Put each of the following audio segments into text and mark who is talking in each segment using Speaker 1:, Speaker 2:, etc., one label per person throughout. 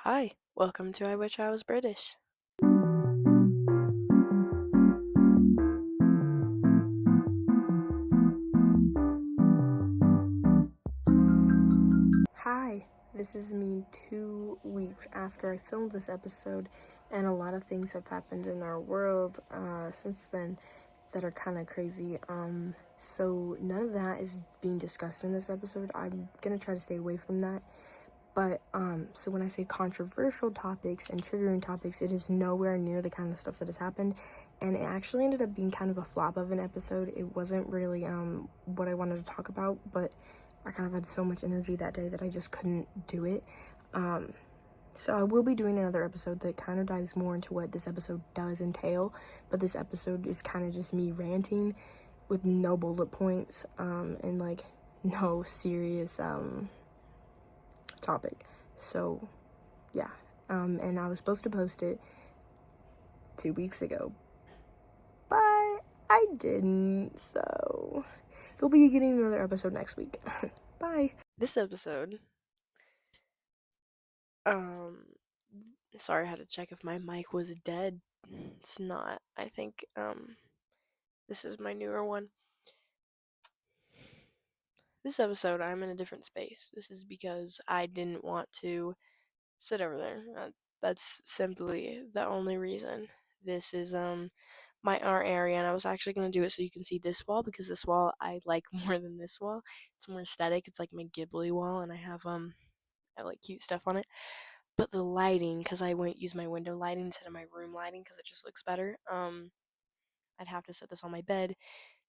Speaker 1: Hi, welcome to I Wish I Was British. Hi, this is me 2 weeks after I filmed this episode, and a lot of things have happened in our world since then that are kind of crazy. So none of that is being discussed in this episode. I'm gonna try to stay away from that. But so when I say controversial topics and triggering topics, it is nowhere near the kind of stuff that has happened, and it actually ended up being kind of a flop of an episode. It wasn't really what I wanted to talk about, but I kind of had so much energy that day that I just couldn't do it. So I will be doing another episode that kind of dives more into what this episode does entail, but this episode is kind of just me ranting with no bullet points and like no serious topic. So yeah, and I was supposed to post it 2 weeks ago, but I didn't. So you'll be getting another episode next week. Bye. This episode, um, sorry, I had to check if my mic was dead. It's not. I think this is my newer one. This episode, I'm in a different space. This is because I didn't want to sit over there. That's simply the only reason. This is my art area, and I was actually gonna do it so you can see this wall, because this wall I like more than this wall. It's more aesthetic. It's like my Ghibli wall, and I like cute stuff on it. But the lighting, because I won't use my window lighting instead of my room lighting, because it just looks better. I'd have to set this on my bed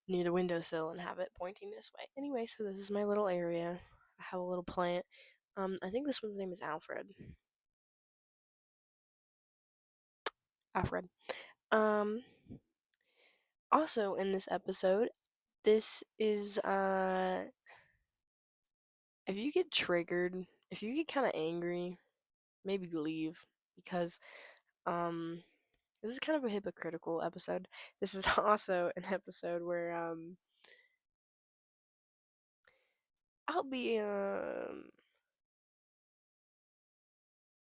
Speaker 1: near the windowsill and have it pointing this way. Anyway, so this is my little area. I have a little plant. I think this one's name is Alfred. Alfred. Um, Also in this episode, this is if you get triggered, if you get kind of angry, maybe leave, because um this is kind of a hypocritical episode. This is also an episode where I'll be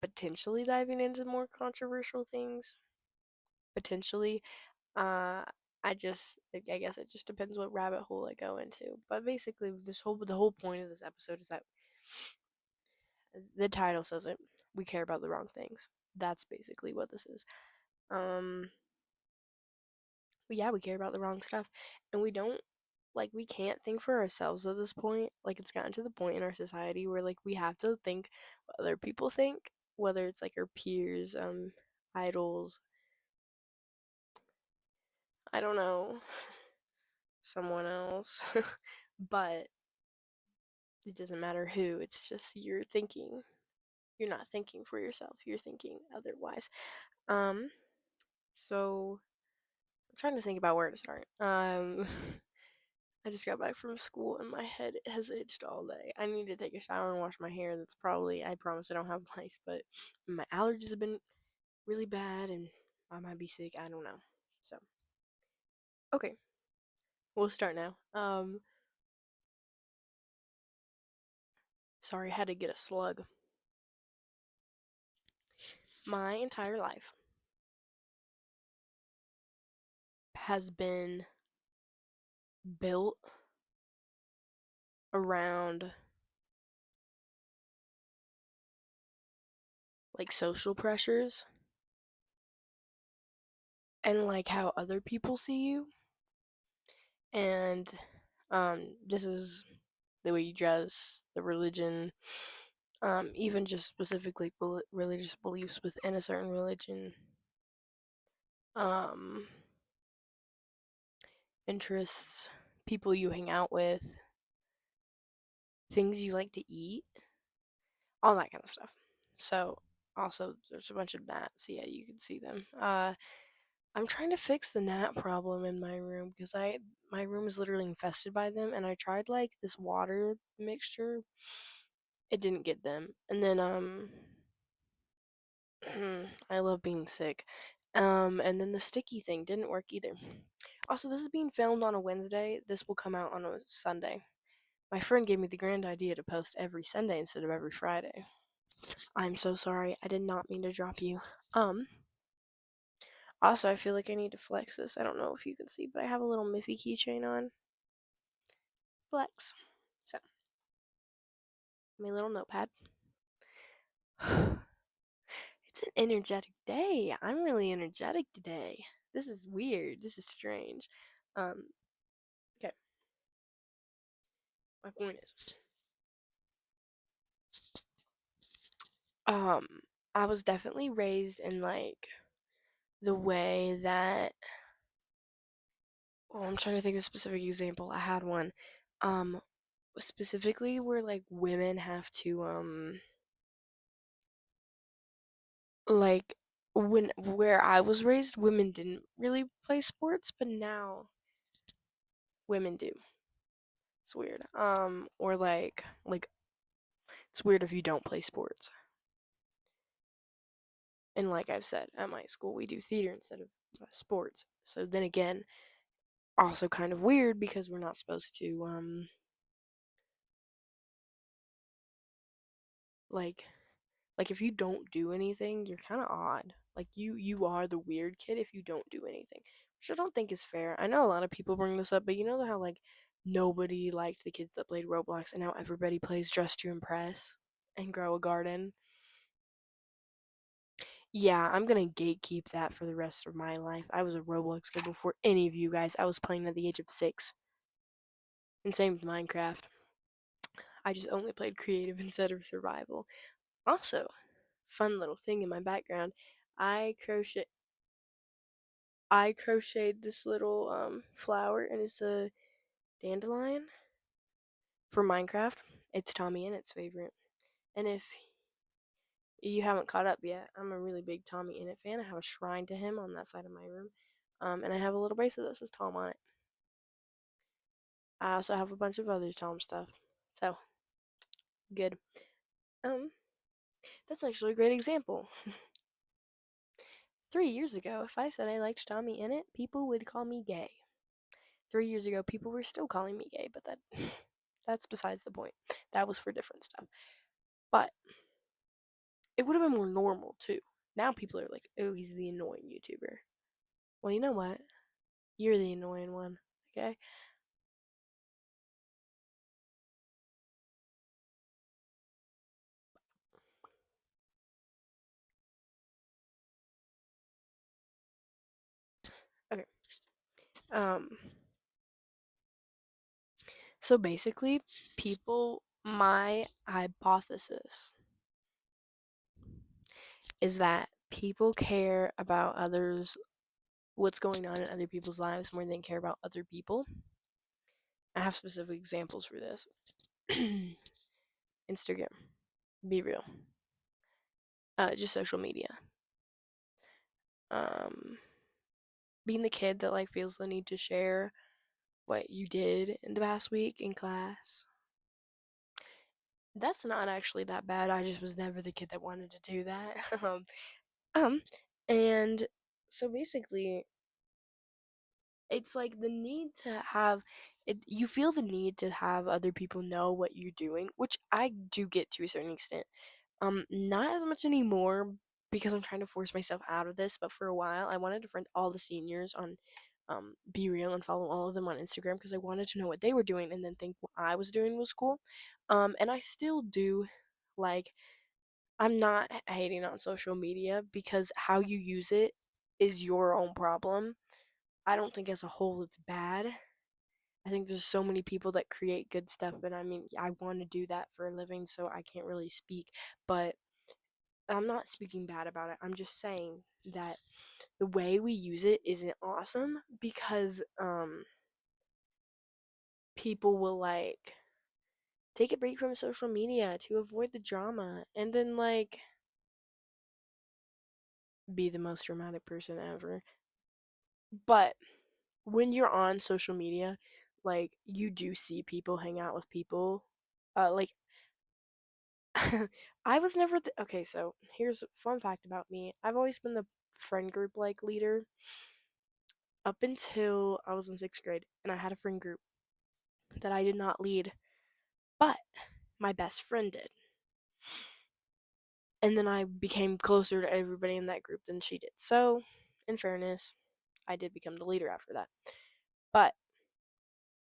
Speaker 1: potentially diving into more controversial things. Potentially. Uh I guess it just depends what rabbit hole I go into. But basically the whole point of this episode is that the title says it. We care about the wrong things. That's basically what this is. Um, but yeah, we care about the wrong stuff, and we don't we can't think for ourselves at this point. Like it's gotten to the point in our society where like we have to think what other people think, whether it's like our peers, idols. I don't know, someone else, but it doesn't matter who. It's just you're thinking. You're not thinking for yourself. You're thinking otherwise. Um, so I'm trying to think about where to start. I just got back from school and my head has itched all day. I need to take a shower and wash my hair. That's probably, I promise I don't have lice, but my allergies have been really bad and I might be sick. I don't know. So, okay, we'll start now. Sorry, I had to get a slug. My entire life has been built around like social pressures and like how other people see you. And this is the way you dress, the religion, even just specifically religious beliefs within a certain religion, um, interests, people you hang out with, things you like to eat, all that kind of stuff. So, also, there's a bunch of gnats. Yeah, you can see them. I'm trying to fix the gnat problem in my room because my room is literally infested by them, and I tried like this water mixture. It didn't get them, and then I love being sick. And then the sticky thing didn't work either. Also, this is being filmed on a Wednesday. This will come out on a Sunday. My friend gave me the grand idea to post every Sunday instead of every Friday. I'm so sorry. I did not mean to drop you. Um, Also, I feel like I need to flex this. I don't know if you can see, but I have a little Miffy keychain on. Flex. So, my little notepad. It's an energetic day. I'm really energetic today. This is weird. This is strange. Um, okay. My point is, um, I was definitely raised in like the way that. Well, I'm trying to think of a specific example. I had one. Um, Specifically where like women have to like when where I was raised, women didn't really play sports, but now women do. It's weird. Or like it's weird if you don't play sports. And like I've said, at my school we do theater instead of sports. So then again, also kind of weird because we're not supposed to like like if you don't do anything, you're kind of odd. Like you are the weird kid if you don't do anything, which I don't think is fair. I know a lot of people bring this up, but you know how like nobody liked the kids that played Roblox and now everybody plays Dress to Impress and Grow a Garden. Yeah, I'm gonna gatekeep that for the rest of my life. I was a Roblox kid before any of you guys. I was playing at the age of 6. And same with Minecraft. I just only played creative instead of survival. Also, fun little thing in my background, I crochet I crocheted this little flower and it's a dandelion for Minecraft. It's Tommy Innit's favorite. And if you haven't caught up yet, I'm a really big Tommy Innit fan. I have a shrine to him on that side of my room. And I have a little bracelet that says Tom on it. I also have a bunch of other Tom stuff. So, good. Um, that's actually a great example. 3 years ago, if I said I liked Tommy Innit, people would call me gay. 3 years ago, people were still calling me gay, but that's besides the point. That was for different stuff. But it would have been more normal too. Now people are like, oh, he's the annoying YouTuber. Well, you know what? You're the annoying one, okay? Okay. Um, so basically, my hypothesis is that people care about what's going on in other people's lives more than they care about other people. I have specific examples for this. Instagram, be real. Just social media. Um, Being the kid that like feels the need to share what you did in the past week in class. That's not actually that bad. I just was never the kid that wanted to do that. Um, and so basically, it's like the need to have it. You feel the need to have other people know what you're doing, which I do get to a certain extent. Not as much anymore because I'm trying to force myself out of this, but for a while I wanted to friend all the seniors on Be Real and follow all of them on Instagram because I wanted to know what they were doing and then think what I was doing was cool. And I still do like I'm not hating on social media because how you use it is your own problem. I don't think as a whole it's bad. I think there's so many people that create good stuff, and I mean, I want to do that for a living, so I can't really speak. But I'm not speaking bad about it. I'm just saying that the way we use it isn't awesome because people will like take a break from social media to avoid the drama and then like be the most dramatic person ever. But when you're on social media, like you do see people hang out with people. Like I was never okay, so here's a fun fact about me. I've always been the friend group like leader up until I was in 6th grade and I had a friend group that I did not lead, but my best friend did. And then I became closer to everybody in that group than she did. So, in fairness, I did become the leader after that. But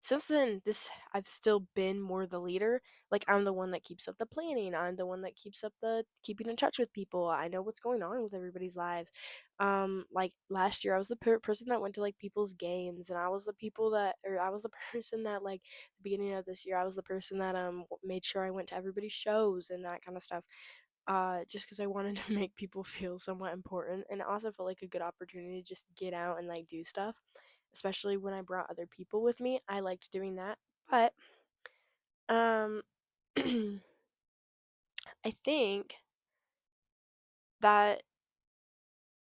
Speaker 1: since then, this I've still been more the leader. Like, I'm the one that keeps up the planning. I'm the one that keeps up the keeping in touch with people. I know what's going on with everybody's lives. Like last year, I was the person that went to like people's games, and I was the people that, or I was the person that, like, the beginning of this year, I was the person that made sure I went to everybody's shows and that kind of stuff. Just because I wanted to make people feel somewhat important, and it also felt like a good opportunity to just get out and like do stuff, especially when I brought other people with me. I liked doing that. But um I think that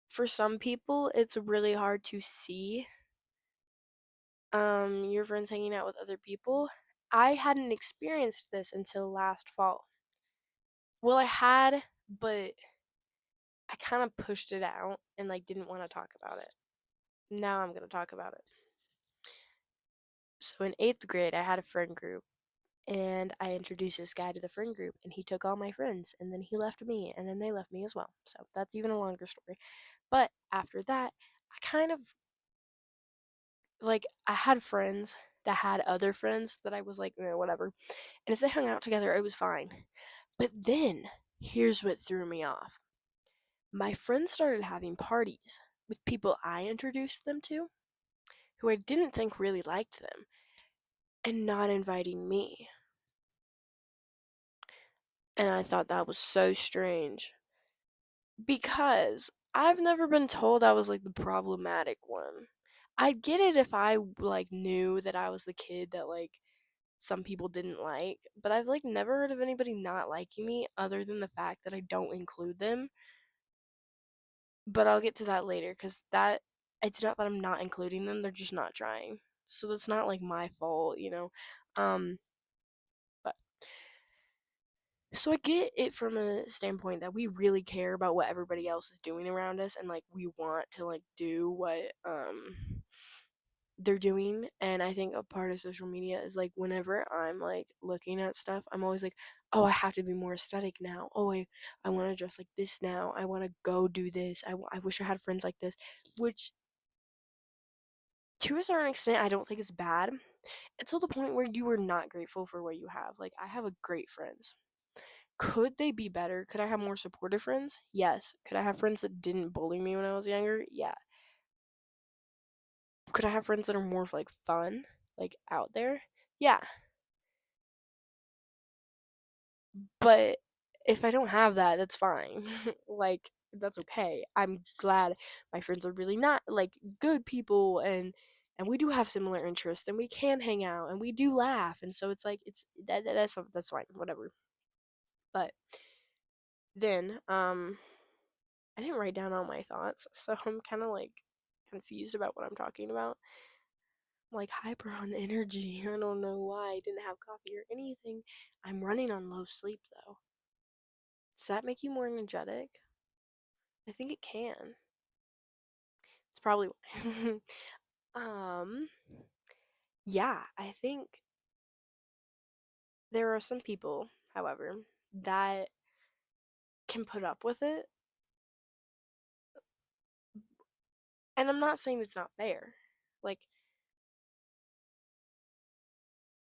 Speaker 1: for some people it's really hard to see your friends hanging out with other people. I hadn't experienced this until last fall. Well, I had, but I kind of pushed it out and like didn't want to talk about it. Now I'm going to talk about it. So in 8th grade, I had a friend group, and I introduced this guy to the friend group, and he took all my friends, and then he left me, and then they left me as well. So that's even a longer story. But after that, I kind of, like, I had friends that had other friends that I was like, whatever. And if they hung out together, it was fine. But then, here's what threw me off. My friends started having parties with people I introduced them to, who I didn't think really liked them, and not inviting me. And I thought that was so strange because I've never been told I was like the problematic one. I'd get it if I like knew that I was the kid that like some people didn't like, but I've like never heard of anybody not liking me other than the fact that I don't include them. But I'll get to that later cuz that it's not that I'm not including them, they're just not trying. So that's not like my fault. Um but So I get it from a standpoint that we really care about what everybody else is doing around us, and like we want to like do what they're doing. And I think a part of social media is like whenever I'm like looking at stuff, I'm always like, oh, I have to be more aesthetic now. Oh, I want to dress like this now. I want to go do this. I wish I had friends like this, which to a certain extent I don't think is bad. Until the point where you are not grateful for what you have. Like, I have a great friends. Could they be better? Could I have more supportive friends? Yes. Could I have friends that didn't bully me when I was younger? Yeah. Could I have friends that are more like fun, like out there? Yeah. But if I don't have that, that's fine. Like, that's okay. I'm glad my friends are really not like good people, and we do have similar interests, and we can hang out, and we do laugh, and so it's like that's fine, whatever. But then I didn't write down all my thoughts, so I'm kind of like confused about what I'm talking about. I'm like hyper on energy. I don't know why I didn't have coffee or anything. I'm running on low sleep though. Does that make you more energetic? I think it can. It's probably why. um, yeah, I think there are some people, however, that can put up with it. And I'm not saying it's not fair. Like,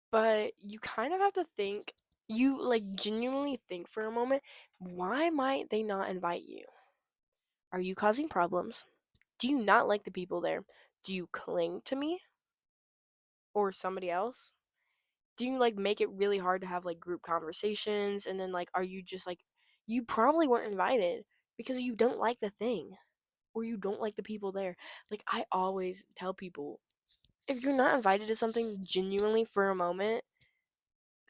Speaker 1: but you kind of have to think, you like genuinely think for a moment, why might they not invite you? Are you causing problems? Do you not like the people there? Do you cling to me or somebody else? Do you like make it really hard to have like group conversations? And then like, are you just like, you probably weren't invited because you don't like the thing or you don't like the people there. Like, I always tell people, if you're not invited to something, genuinely for a moment,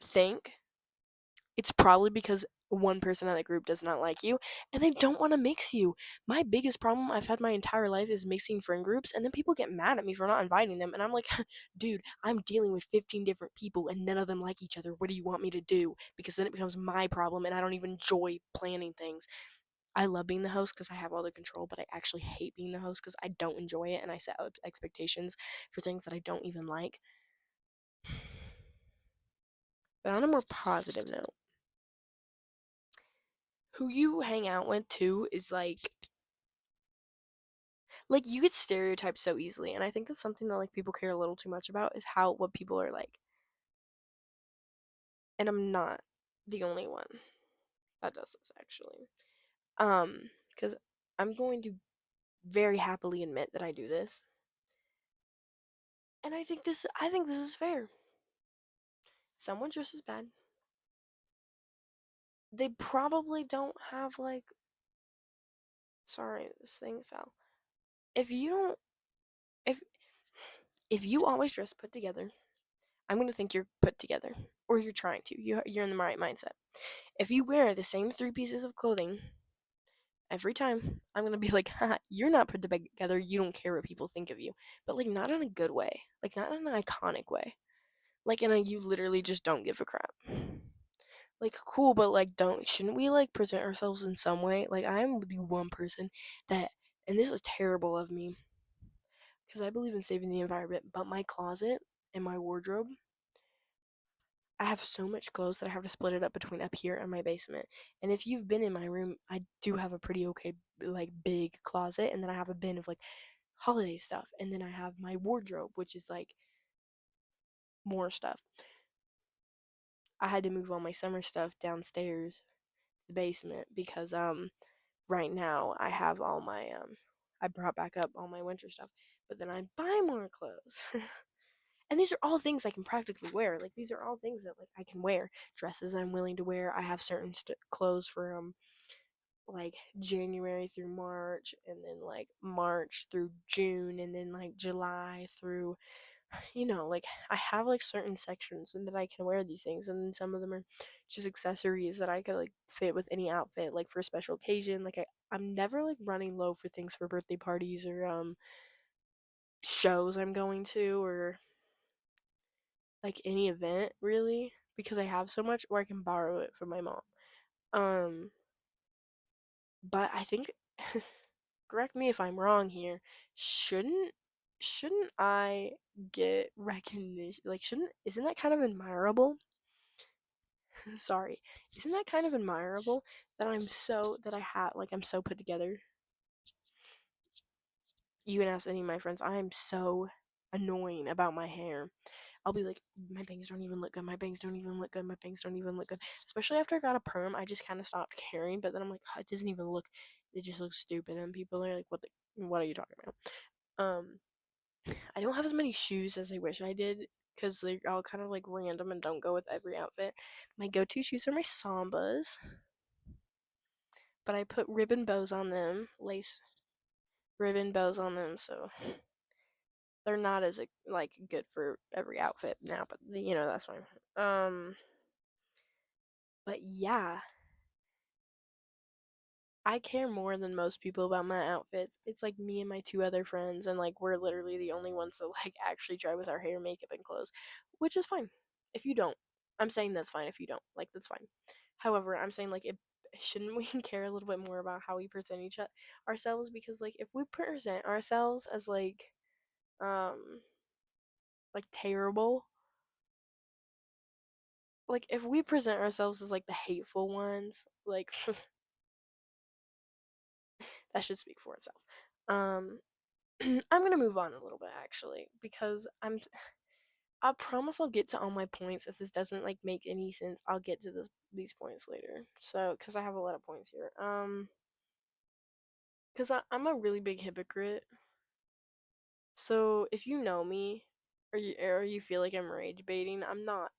Speaker 1: think it's probably because one person in the group does not like you and they don't want to mix you. My biggest problem I've had my entire life is mixing friend groups, and then people get mad at me for not inviting them. And I'm like, dude, I'm dealing with 15 different people and none of them like each other. What do you want me to do? Because then it becomes my problem and I don't even enjoy planning things. I love being the host because I have all the control, but I actually hate being the host because I don't enjoy it and I set up expectations for things that I don't even like. But on a more positive note, who you hang out with too is like you get stereotyped so easily, and I think that's something that like people care a little too much about is how what people are like. And I'm not the only one that does this actually. Because I'm going to very happily admit that I do this. And I think this is fair. Someone just as bad. They probably don't have like sorry, this thing fell. If you don't if if you always dress put together, I'm gonna think you're put together. Or you're trying to. You're in the right mindset. If you wear the same three pieces of clothing every time, I'm gonna be like, haha, you're not put together, you don't care what people think of you. But like not in a good way. Like not in an iconic way. Like in a you literally just don't give a crap. Like cool, but like don't shouldn't we like present ourselves in some way? Like I'm the one person that and this is terrible of me because I believe in saving the environment, but my closet and my wardrobe, I have so much clothes that I have to split it up between up here and my basement. And if you've been in my room, I do have a pretty okay like big closet, and then I have a bin of like holiday stuff, and then I have my wardrobe, which is like more stuff. I had to move all my summer stuff downstairs, the basement, because right now I have all my I brought back up all my winter stuff, but then I buy more clothes. And these are all things I can practically wear. Like these are all things that like I can wear. Dresses I'm willing to wear. I have certain clothes for like January through March, and then like March through June, and then like July through like I have like certain sections and that I can wear these things, and then some of them are just accessories that I could like fit with any outfit, like for a special occasion. Like I'm never like running low for things for birthday parties or shows I'm going to, or like any event really, because I have so much, or I can borrow it from my mom. Um, but I think correct me if I'm wrong here. Shouldn't I get recognition? Like shouldn't isn't that kind of admirable? Sorry. Isn't that kind of admirable that I'm so put together? You can ask any of my friends. I am so annoying about my hair. I'll be like, my bangs don't even look good. My bangs don't even look good. My bangs don't even look good. Especially after I got a perm, I just kind of stopped caring. But then I'm like, oh, it doesn't even look. It just looks stupid, and people are like, what are you talking about? Um, I don't have as many shoes as I wish I did because they're all kind of like random and don't go with every outfit. My go-to shoes are my Sambas, but I put ribbon bows on them, lace ribbon bows on them, so they're not as like good for every outfit now. But that's fine. But yeah, I care more than most people about my outfits. It's like me and my two other friends, and like we're literally the only ones that like actually try with our hair, makeup, and clothes, which is fine. If you don't, I'm saying that's fine. If you don't, like that's fine. However, I'm saying like it shouldn't we care a little bit more about how we present ourselves, because like if we present ourselves as um like terrible, like if we present ourselves as like the hateful ones, like that should speak for itself. Um I'm gonna move on a little bit actually, because I promise I'll get to all my points. If this doesn't like make any sense, I'll get to these points later. So, because I have a lot of points here. Because I'm a really big hypocrite. So if you know me, or you feel like I'm rage baiting, I'm not.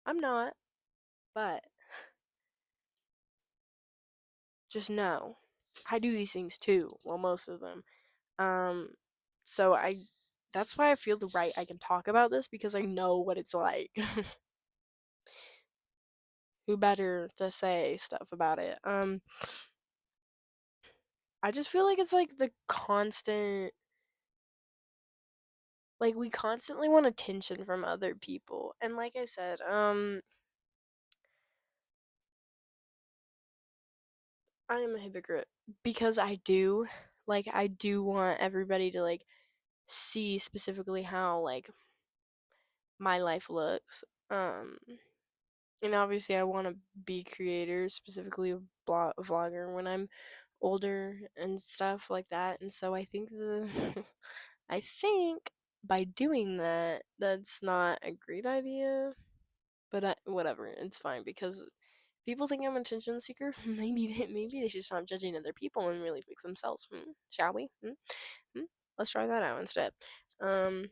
Speaker 1: I'm not. But just know, I do these things too. Well, most of them. Um, so that's why I feel the right I can talk about this, because I know what it's like. Who better to say stuff about it? I just feel like it's like the constant, like we constantly want attention from other people. And like I said, I am a hypocrite because I do want everybody to like see specifically how like my life looks. And obviously, I want to be a creator, specifically a vlogger, when I'm older and stuff like that. And so I think I think by doing that, that's not a great idea. But whatever, it's fine because people think I'm an attention seeker. Maybe they should stop judging other people and really fix themselves. Shall we? Hmm? Let's try that out instead. Um,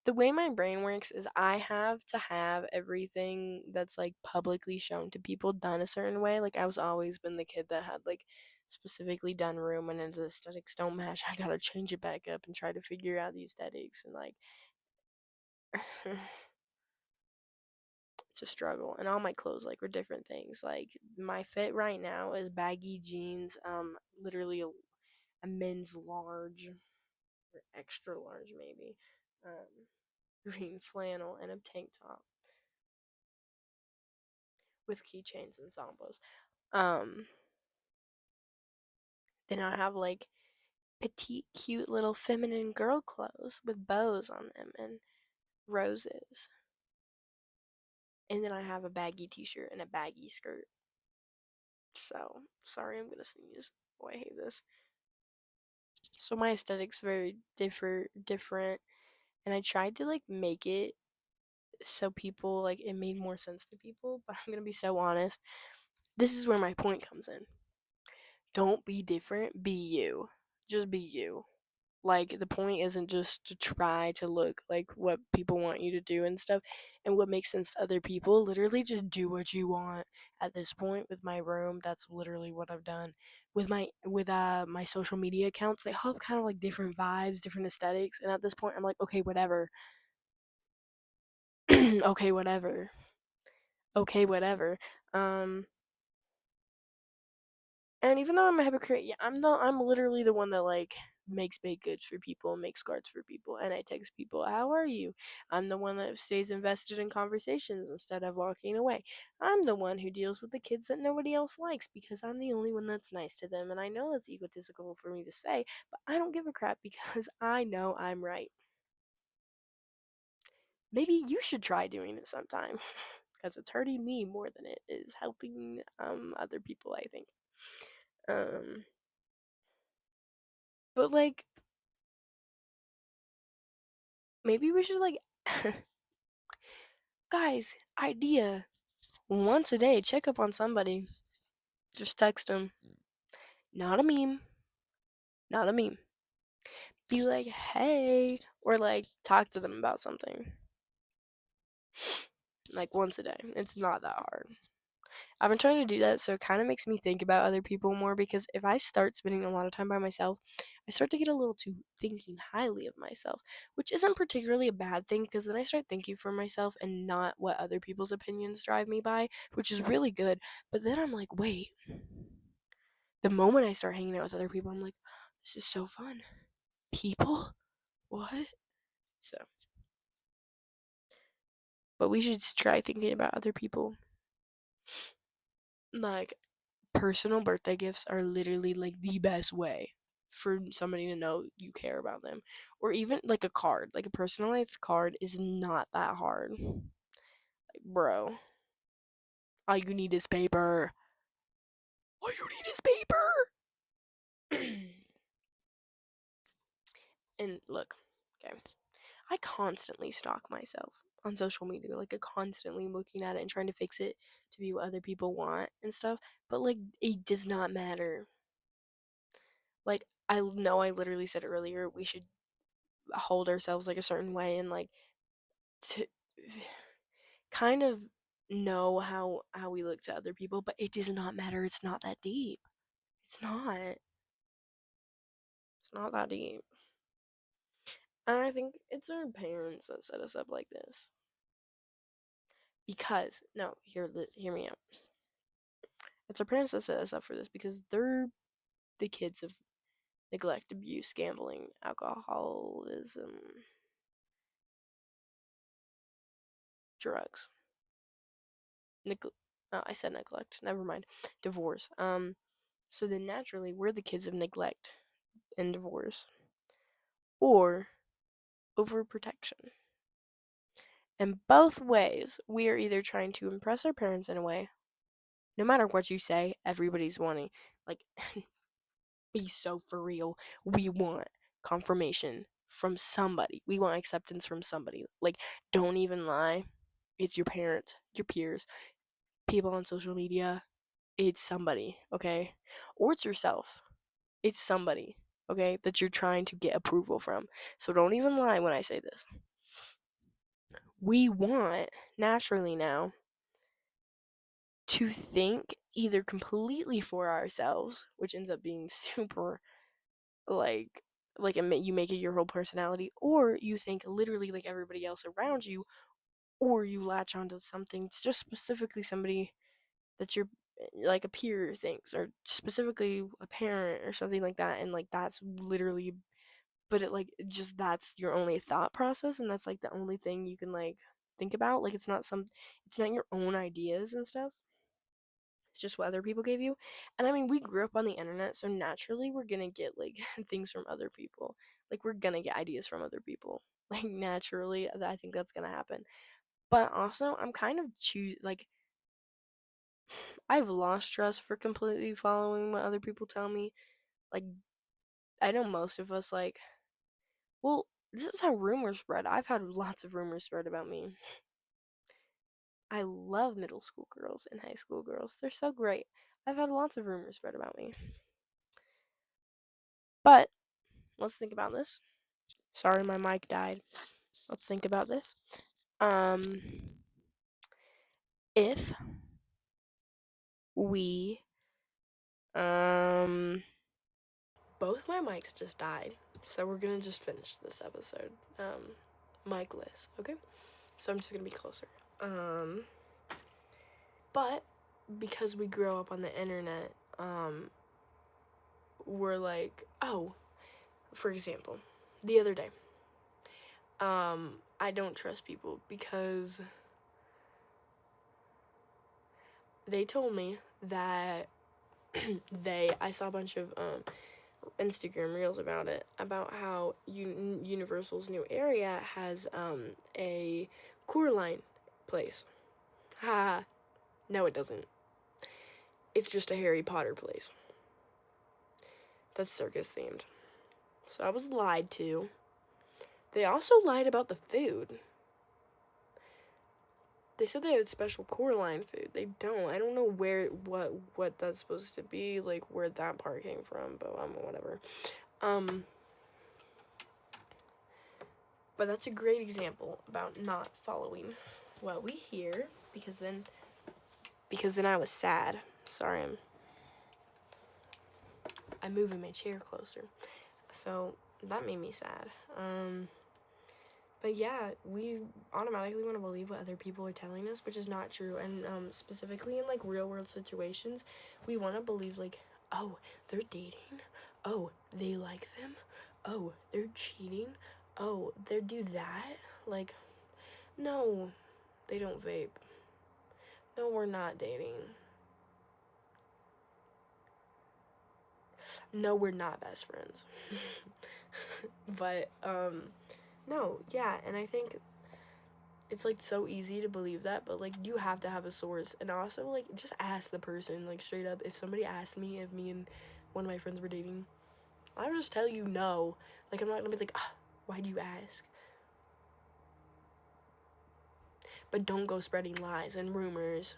Speaker 1: the way my brain works is I have to have everything that's like publicly shown to people done a certain way. Like I was always been the kid that had like specifically done room and as the aesthetics don't match, I gotta change it back up and try to figure out the aesthetics and like it's a struggle. And all my clothes like were different things. Like my fit right now is baggy jeans, literally a men's large or extra large maybe. Green flannel and a tank top with keychains and sambos. Um, then I have like petite, cute little feminine girl clothes with bows on them and roses. And then I have a baggy t-shirt and a baggy skirt. So, sorry, I'm gonna sneeze. Oh, I hate this. So my aesthetic's very different, and I tried to like make it so people like it made more sense to people. But I'm gonna be so honest. This is where my point comes in. Don't be different. Be you. Just be you. Like the point isn't just to try to look like what people want you to do and stuff and what makes sense to other people. Literally just do what you want. At this point with my room, that's literally what I've done. With my social media accounts, they have kind of like different vibes, different aesthetics, and at this point I'm like, okay, whatever. Okay, whatever. Okay, whatever. Um And even though I'm a hypocrite, yeah, I'm literally the one that like makes baked goods for people and makes cards for people and I text people, "How are you?" I'm the one that stays invested in conversations instead of walking away. I'm the one who deals with the kids that nobody else likes because I'm the only one that's nice to them and I know that's egotistical for me to say, but I don't give a crap because I know I'm right. Maybe you should try doing it sometime because it's hurting me more than it is helping other people, I think. Um but like maybe we should like guys, idea. Once a day, check up on somebody. Just text them. Not a meme. Not a meme. Be like, hey, or like talk to them about something. Like once a day. It's not that hard. I've been trying to do that, so it kind of makes me think about other people more because if I start spending a lot of time by myself, I start to get a little too thinking highly of myself, which isn't particularly a bad thing because then I start thinking for myself and not what other people's opinions drive me by, which is really good. But then I'm like, wait, the moment I start hanging out with other people, I'm like, this is so fun. People? What? So, but we should try thinking about other people. Like, personal birthday gifts are literally like the best way for somebody to know you care about them. Or even like a card, like a personalized card is not that hard. Like, bro, all you need is paper. All you need is paper. And look, okay, I constantly stalk myself on social media. Like, I constantly looking at it and trying to fix it to be what other people want and stuff. But like, it does not matter. Like, I know I literally said earlier we should hold ourselves like a certain way and like to kind of know how we look to other people, but it does not matter. It's not that deep. It's not. It's not that deep. And I think it's our parents that set us up like this. Because no, hear me out. It's our parents that set us up for this because they're the kids of neglect, abuse, gambling, alcoholism, drugs. I said neglect. Never mind. Divorce. So then naturally, we're the kids of neglect and divorce or overprotection. And both ways, we are either trying to impress our parents in a way, no matter what you say, everybody's wanting, like, be so for real. We want confirmation from somebody. We want acceptance from somebody. Like, don't even lie. It's your parent, your peers, people on social media. It's somebody, okay? Or it's yourself. It's somebody, okay, that you're trying to get approval from. So don't even lie when I say this. We want, naturally now, to think either completely for ourselves, which ends up being super, like you make it your whole personality, or you think literally like everybody else around you, or you latch onto something, just specifically somebody that you're like a peer thinks, or specifically a parent or something like that, and like that's literally, but it like just that's your only thought process, and that's like the only thing you can like think about. Like it's not your own ideas and stuff. It's just what other people gave you. And I mean, we grew up on the internet, so naturally we're gonna get like things from other people. Like we're gonna get ideas from other people. Like naturally, I think that's gonna happen. But also, I'm kind of like I've lost trust for completely following what other people tell me. Like I know most of us like, well, this is how rumors spread. I've had lots of rumors spread about me. I love middle school girls and high school girls. They're so great. I've had lots of rumors spread about me. But let's think about this. Sorry, my mic died. Let's think about this. Um, if we, both my mics just died, so we're gonna just finish this episode, micless, okay? So I'm just gonna be closer. But because we grow up on the internet, we're like, oh, for example, the other day, I don't trust people because they told me that I saw a bunch of Instagram reels about it, about how Universal's new area has a Coraline place. Ha! No, it doesn't. It's just a Harry Potter place. That's circus themed. So I was lied to. They also lied about the food. They said they had special Coraline food. They don't. I don't know what that's supposed to be, like where that part came from, but whatever. But that's a great example about not following what we hear, because then I was sad. Sorry, I'm moving my chair closer. So that made me sad. But yeah, we automatically want to believe what other people are telling us, which is not true. And specifically in like real world situations, we want to believe like, oh, they're dating. Oh, they like them. Oh, they're cheating. Oh, they do that. Like, no, they don't vape. No, we're not dating. No, we're not best friends. But no, yeah, and I think it's like so easy to believe that, but like you have to have a source. And also like just ask the person, like straight up. If somebody asked me if me and one of my friends were dating, I would just tell you no. Like I'm not gonna be like, why'd you ask? But don't go spreading lies and rumors.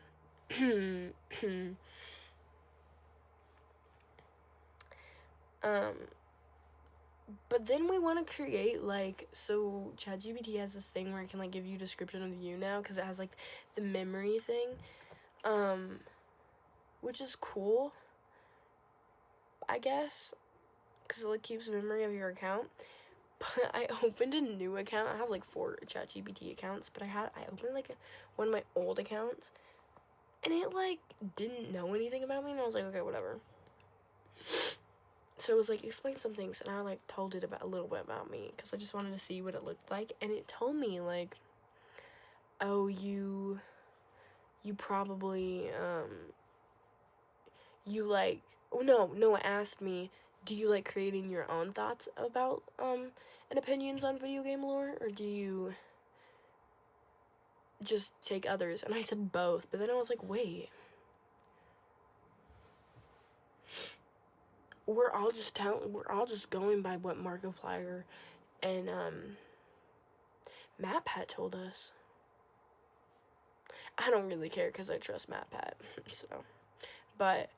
Speaker 1: But then we want to create like, so ChatGPT has this thing where it can like give you a description of you now, because it has like the memory thing, which is cool, I guess, because it like keeps memory of your account. But I opened a new account. I have like 4 ChatGPT accounts, but I opened like one of my old accounts, and it like didn't know anything about me, and I was like, okay, whatever. So it was like, explain some things, and I like told it about a little bit about me, because I just wanted to see what it looked like. And it told me like, oh, you probably you like, oh no, it asked me, do you like creating your own thoughts about and opinions on video game lore, or do you just take others? And I said both, but then I was like, wait, we're all just going by what Markiplier and MatPat told us. I don't really care because I trust MatPat, so, but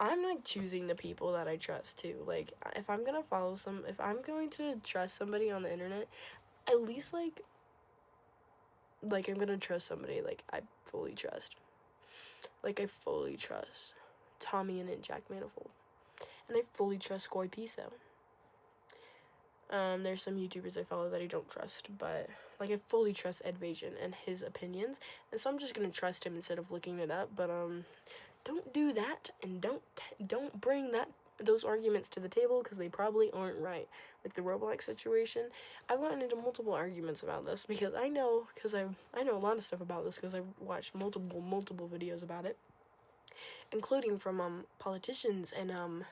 Speaker 1: I'm like choosing the people that I trust too. Like, if I'm going to trust somebody on the internet, at least like I'm gonna trust somebody like I fully trust. Like, I fully trust Tommy and Jack Manifold, and I fully trust Koi Piso. There's some YouTubers I follow that I don't trust, but like, I fully trust Ed Vasion and his opinions, and so I'm just gonna trust him instead of looking it up. But don't do that, and don't bring those arguments to the table, because they probably aren't right. Like the Roblox situation, I went into multiple arguments about this because I know a lot of stuff about this because I've watched multiple videos about it, including from politicians and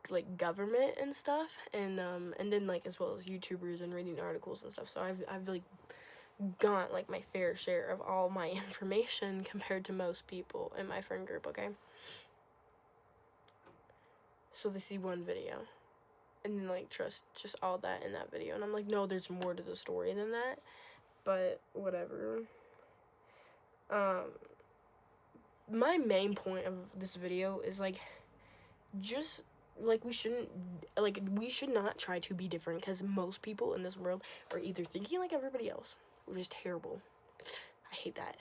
Speaker 1: like government and stuff, and then like as well as YouTubers and reading articles and stuff. So I've like got like my fair share of all my information compared to most people in my friend group, okay? So they see one video and then like trust just all that in that video, and I'm like, no, there's more to the story than that, but whatever. My main point of this video is like, just like, we should not try to be different, because most people in this world are either thinking like everybody else, which is terrible. I hate that.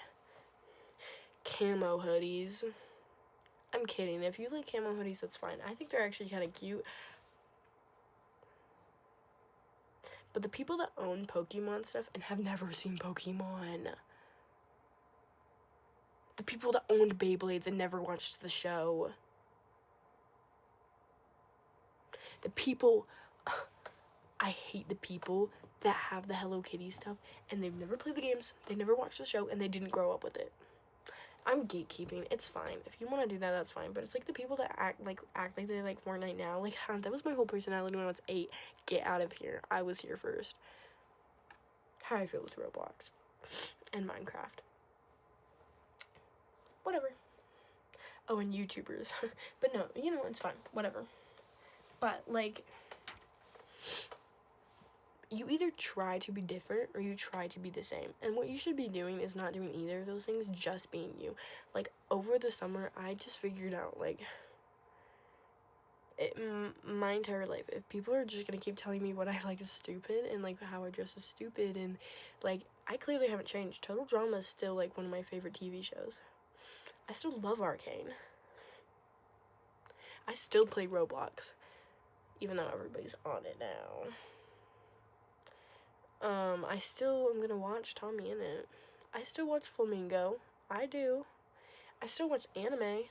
Speaker 1: Camo hoodies. I'm kidding. If you like camo hoodies, that's fine. I think they're actually kind of cute. But the people that own Pokemon stuff and have never seen Pokemon, the people that owned Beyblades and never watched the show, the people, I hate the people that have the Hello Kitty stuff and they've never played the games, they never watched the show, and they didn't grow up with it. I'm gatekeeping. It's fine. If you want to do that, that's fine. But it's like the people that act like they like Fortnite now. Like, that was my whole personality when I was 8. Get out of here. I was here first. How I feel with Roblox and Minecraft. Whatever. Oh, and YouTubers. But no, it's fine. Whatever. But like, you either try to be different or you try to be the same. And what you should be doing is not doing either of those things, just being you. Like, over the summer, I just figured out, like, my entire life, if people are just gonna keep telling me what I like is stupid, and, like, how I dress is stupid, and, like, I clearly haven't changed. Total Drama is still, like, one of my favorite TV shows. I still love Arcane. I still play Roblox, even though everybody's on it now. I still am gonna watch Tommy in it. I still watch Flamingo. I do. I still watch anime,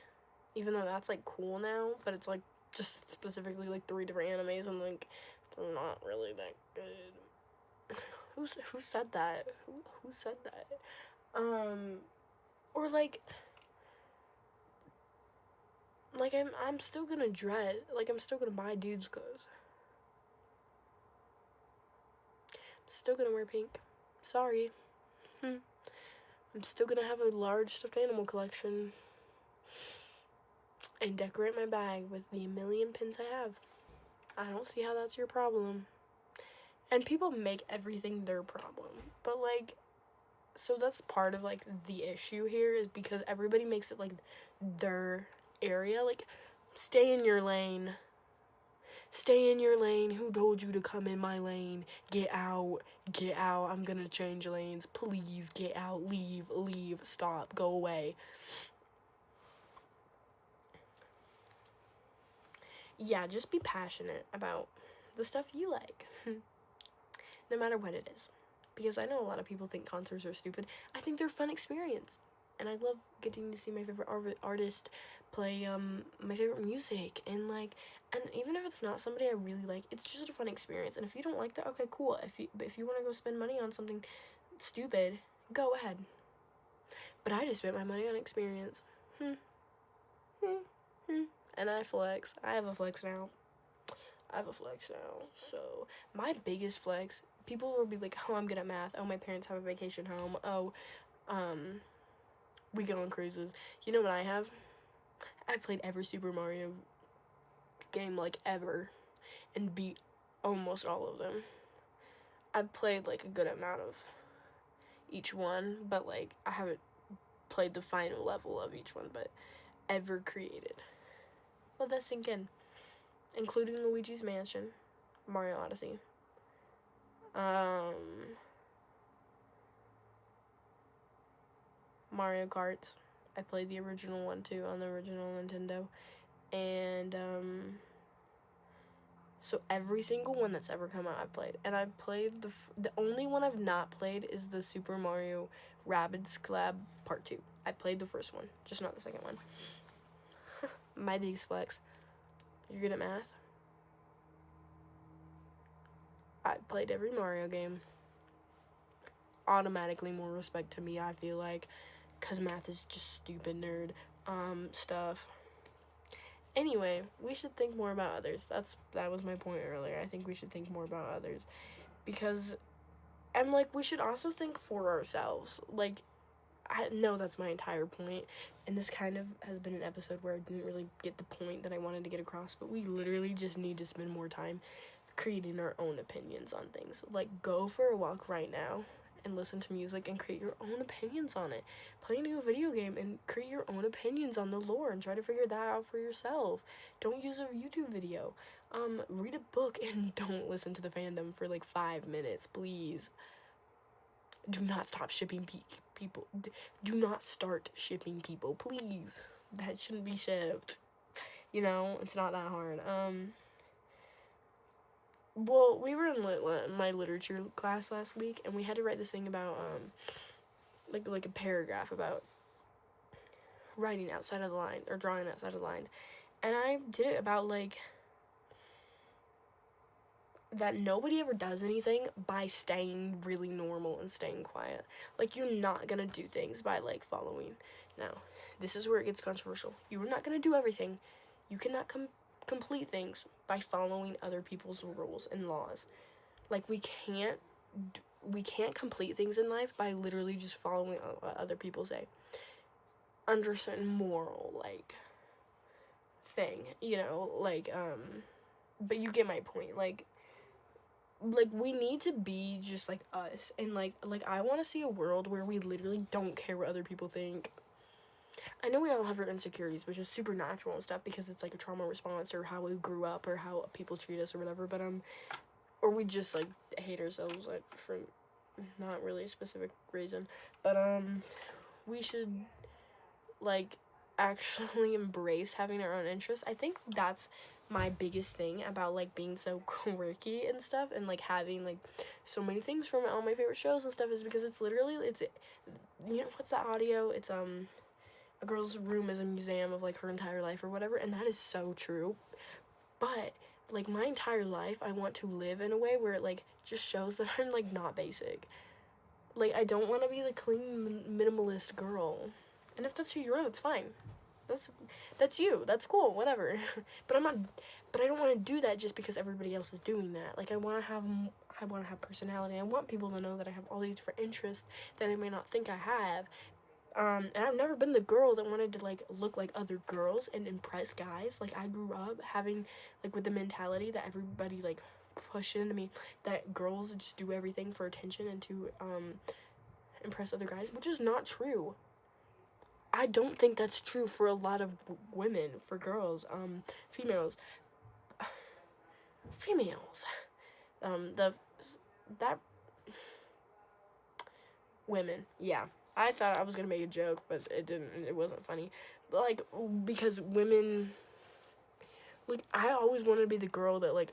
Speaker 1: even though that's like cool now, but it's like just specifically like 3 different animes, and like they're not really that good. Who said that? Who said that? Or like I'm still gonna dress, like I'm still gonna buy dudes clothes. Still gonna wear pink. Sorry. I'm still gonna have a large stuffed animal collection and decorate my bag with the million pins I have. I don't see how that's your problem. And people make everything their problem. But like, so that's part of like the issue here, is because everybody makes it like their area. Like, stay in your lane. Stay in your lane. Who told you to come in my lane? Get out. Get out. I'm gonna change lanes. Please get out. Leave. Stop. Go away. Yeah, just be passionate about the stuff you like. No matter what it is. Because I know a lot of people think concerts are stupid. I think they're a fun experience. And I love getting to see my favorite artist play my favorite music, and like, and even if it's not somebody I really like, it's just a fun experience. And if you don't like that, okay, cool. If you want to go spend money on something stupid, go ahead. But I just spent my money on experience. And I flex. I have a flex now. So my biggest flex, people will be like, oh, I'm good at math. Oh, my parents have a vacation home. Oh, we go on cruises. You know what I have? I've played every Super Mario game, like, ever, and beat almost all of them. I've played, like, a good amount of each one, but, like, I haven't played the final level of each one, but ever created. Let that sink in. Including Luigi's Mansion, Mario Odyssey. Mario Kart. I played the original one too on the original Nintendo. And so every single one that's ever come out I've played. And I've played the only one I've not played is the Super Mario Rabbids Collab Part 2. I played the first one, just not the second one. My biggest flex. You're good at math? I played every Mario game. Automatically more respect to me, I feel like, because math is just stupid nerd stuff. Anyway, we should think more about others. That was my point earlier. I think we should think more about others, because, and, like, we should also think for ourselves. Like, I know that's my entire point, and this kind of has been an episode where I didn't really get the point that I wanted to get across, but we literally just need to spend more time creating our own opinions on things. Like, go for a walk right now and listen to music and create your own opinions on it. Play a new video game and create your own opinions on the lore and try to figure that out for yourself. Don't use a YouTube video. Read a book and don't listen to the fandom for like 5 minutes, please. Do not stop shipping people. Do not start shipping people, please. That shouldn't be shipped. You know, it's not that hard. Well, we were in my literature class last week, and we had to write this thing about, like a paragraph about writing outside of the line, or drawing outside of the lines. And I did it about, like, that nobody ever does anything by staying really normal and staying quiet. Like, you're not gonna do things by, like, following. Now, this is where it gets controversial. You're not gonna do everything. You cannot complete things by following other people's rules and laws. Like, we can't complete things in life by literally just following what other people say under a certain moral, like, thing, you know, like, but you get my point. Like, we need to be just like us, and like I want to see a world where we literally don't care what other people think. I know we all have our insecurities, which is super natural and stuff, because it's like a trauma response, or how we grew up, or how people treat us, or whatever, but or we just like hate ourselves, like, for not really a specific reason, but we should, like, actually embrace having our own interests. I think that's my biggest thing about, like, being so quirky and stuff, and like having like so many things from all my favorite shows and stuff, is because it's literally, it's, you know, what's that audio? It's a girl's room is a museum of, like, her entire life or whatever, and that is so true. But, like, my entire life, I want to live in a way where it, like, just shows that I'm, like, not basic. Like, I don't want to be the clean, minimalist girl. And if that's who you're on, it's fine. That's you. That's cool. Whatever. But I don't want to do that just because everybody else is doing that. Like, I want to have personality. I want people to know that I have all these different interests that I may not think I have. And I've never been the girl that wanted to, like, look like other girls and impress guys. Like, I grew up having, like, with the mentality that everybody, like, pushed into me, that girls just do everything for attention and to, impress other guys, which is not true. I don't think that's true for a lot of women, for girls, females, women, yeah. I thought I was gonna make a joke, but it wasn't funny. But, like, because women, like, I always wanted to be the girl that, like,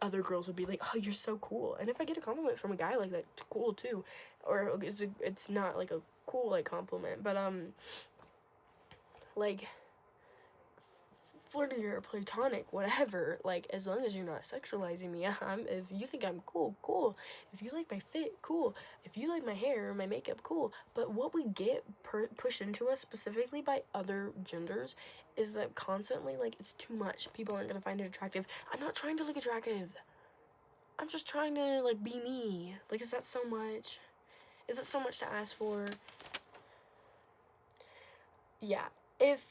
Speaker 1: other girls would be like, oh, you're so cool. And if I get a compliment from a guy like that, cool too. Or it's not, like, a cool, like, compliment, but, like, flirty or platonic, whatever, like, as long as you're not sexualizing me, if you think I'm cool, if you like my fit, cool, if you like my hair or my makeup, cool. But what we get pushed into us specifically by other genders is that constantly, like, it's too much. People aren't gonna find it attractive. I'm not trying to look attractive. I'm just trying to, like, be me. Like, is that so much? Is it so much to ask for? Yeah. If,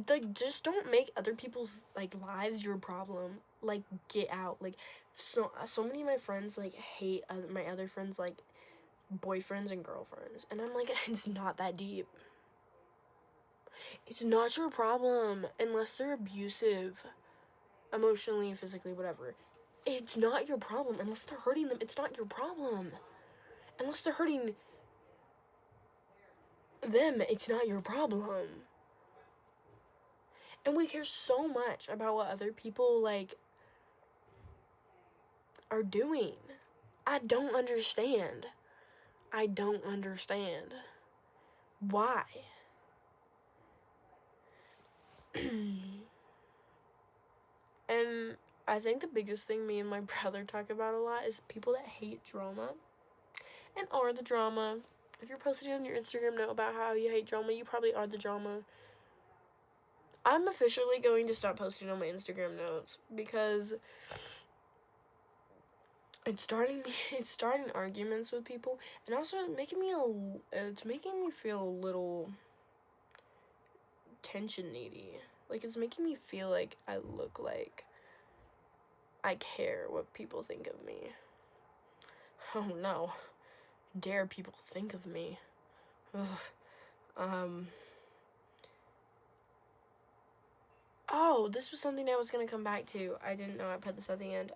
Speaker 1: like, just don't make other people's, like, lives your problem. Like, get out. Like, so many of my friends, like, hate my other friends, like, boyfriends and girlfriends. And I'm like, it's not that deep. It's not your problem unless they're abusive. Emotionally, physically, whatever. It's not your problem unless they're hurting them. It's not your problem. Unless they're hurting them, it's not your problem. And we care so much about what other people, like, are doing. I don't understand. I don't understand. Why? And I think the biggest thing me and my brother talk about a lot is people that hate drama and are the drama. If you're posting on your Instagram note about how you hate drama, you probably are the drama. I'm officially going to stop posting on my Instagram notes because it's starting arguments with people, and also it's making me feel a little attention needy. Like, it's making me feel like I look like I care what people think of me. Oh no. Dare people think of me. Ugh. Oh, this was something I was gonna come back to. I didn't know I put this at the end.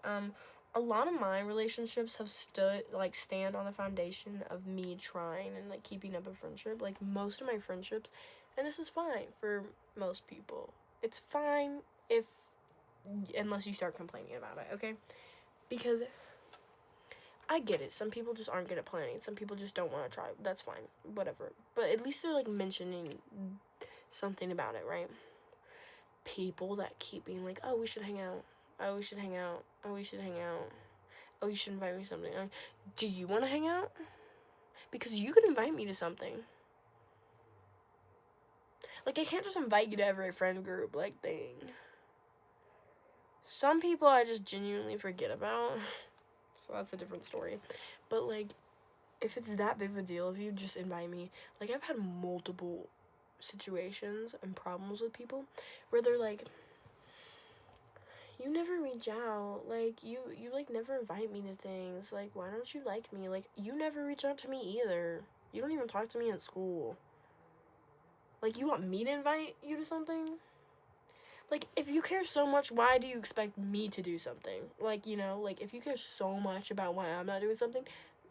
Speaker 1: A lot of my relationships have stand on the foundation of me trying and, like, keeping up a friendship. Like, most of my friendships, and this is fine for most people. It's fine unless you start complaining about it, okay? Because I get it. Some people just aren't good at planning. Some people just don't want to try. That's fine. Whatever. But at least they're, like, mentioning something about it, right? People that keep being like, oh, we should hang out. Oh, we should hang out. Oh, we should hang out. Oh, you should invite me to something. Like, do you want to hang out? Because you could invite me to something. Like, I can't just invite you to every friend group, like, thing. Some people I just genuinely forget about. So that's a different story. But, like, if it's that big of a deal, if you just invite me. Like, I've had multiple situations and problems with people where they're like, you never reach out, like, you like, never invite me to things, like, why don't you like me? Like, you never reach out to me either. You don't even talk to me at school. Like, you want me to invite you to something? Like, if you care so much, why do you expect me to do something? Like, you know, like, if you care so much about why I'm not doing something,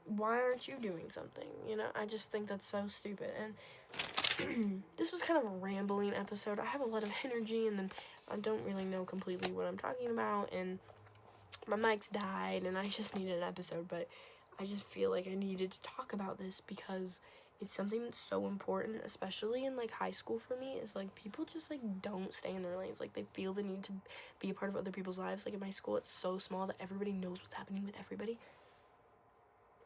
Speaker 1: why aren't you doing something? You know, I just think that's so stupid. And this was kind of a rambling episode. I have a lot of energy, and then I don't really know completely what I'm talking about, and my mic's died, and I just needed an episode, but I just feel like I needed to talk about this because it's something that's so important, especially in, like, high school for me, is, like, people just, like, don't stay in their lanes. Like, they feel the need to be a part of other people's lives. Like, in my school, it's so small that everybody knows what's happening with everybody.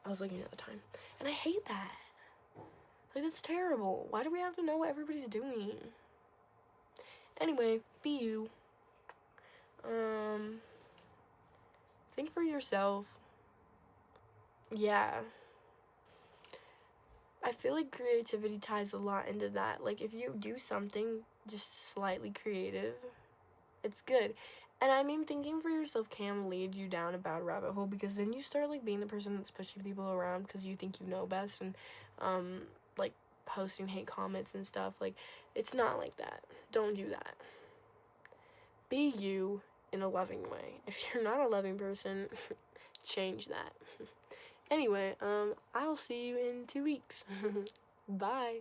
Speaker 1: I was looking at the time, and I hate that. Like, that's terrible. Why do we have to know what everybody's doing? Anyway, be you. Think for yourself. Yeah. I feel like creativity ties a lot into that. Like, if you do something just slightly creative, it's good. And I mean, thinking for yourself can lead you down a bad rabbit hole, because then you start, like, being the person that's pushing people around because you think you know best, and like, posting hate comments and stuff. Like, it's not like that. Don't do that. Be you in a loving way. If you're not a loving person, change that. Anyway, I'll see you in 2 weeks. Bye.